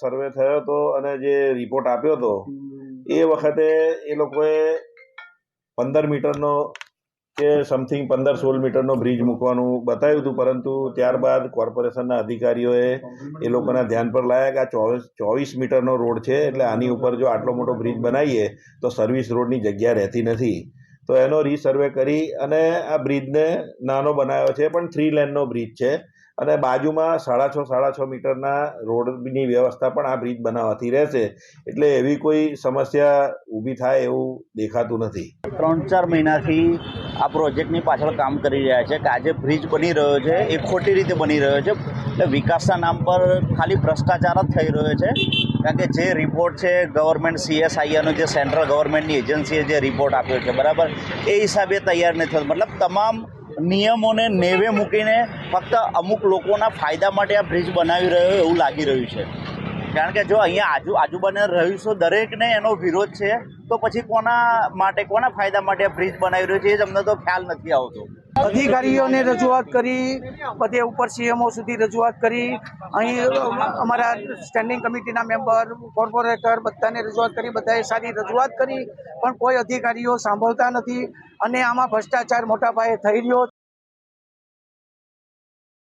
સર્વે થયો હતો અને જે રિપોર્ટ આપ્યો હતો એ વખતે એ લોકોએ 15 મીટરનો કે સમથિંગ 15-16 મીટરનો બ્રિજ મૂકવાનું બતાવ્યું હતું, પરંતુ ત્યારબાદ કોર્પોરેશનના અધિકારીઓએ એ લોકોના ધ્યાન પર લાવ્યા કે આ 24 મીટરનો રોડ છે, એટલે આની ઉપર જો આટલો મોટો બ્રિજ બનાવીએ તો સર્વિસ રોડની જગ્યા રહેતી નથી. તો એનો રીસર્વે કરી અને આ બ્રિજને નાનો બનાવ્યો છે, પણ 3 લેનનો બ્રિજ છે અને બાજુમાં 6.5 મીટરના રોડની વ્યવસ્થા પણ આ બ્રિજ બનાવવાથી રહેશે, એટલે એવી કોઈ સમસ્યા ઊભી થાય એવું દેખાતું નથી. 3-4 મહિનાથી આ પ્રોજેક્ટની પાછળ કામ કરી રહ્યા છે કે આજે બ્રિજ બની રહ્યો છે એ ખોટી રીતે બની રહ્યો છે, એટલે વિકાસના નામ પર ખાલી ભ્રષ્ટાચાર જ થઈ રહ્યો છે. કારણ કે જે રિપોર્ટ છે ગવર્મેન્ટ CSIRનો જે સેન્ટ્રલ ગવર્મેન્ટની એજન્સીએ જે રિપોર્ટ આપ્યો છે બરાબર, એ હિસાબે તૈયાર નથી થતો. મતલબ તમામ નિયમોને નેવે મૂકીને ફક્ત અમુક લોકોના ફાયદા માટે આ બ્રિજ બનાવી રહ્યો એવું લાગી રહ્યું છે. કારણ કે જો અહીંયા આજુબાજુના રહીશો દરેકને એનો વિરોધ છે, તો પછી કોના માટે કોના ફાયદા માટે આ બ્રિજ બનાવી રહ્યો છે એ જ અમને તો ખ્યાલ નથી આવતો. અધિકારીઓને રજૂઆત કરી, બધે ઉપર CMO સુધી રજૂઆત કરી, અહીં અમારા સ્ટેન્ડિંગ કમિટીના મેમ્બર, કોર્પોરેટર બધાને રજૂઆત કરી, બધાએ સારી રજૂઆત કરી, પણ કોઈ અધિકારીઓ સાંભળતા નથી અને આમાં ભ્રષ્ટાચાર મોટા પાયે થઈ રહ્યો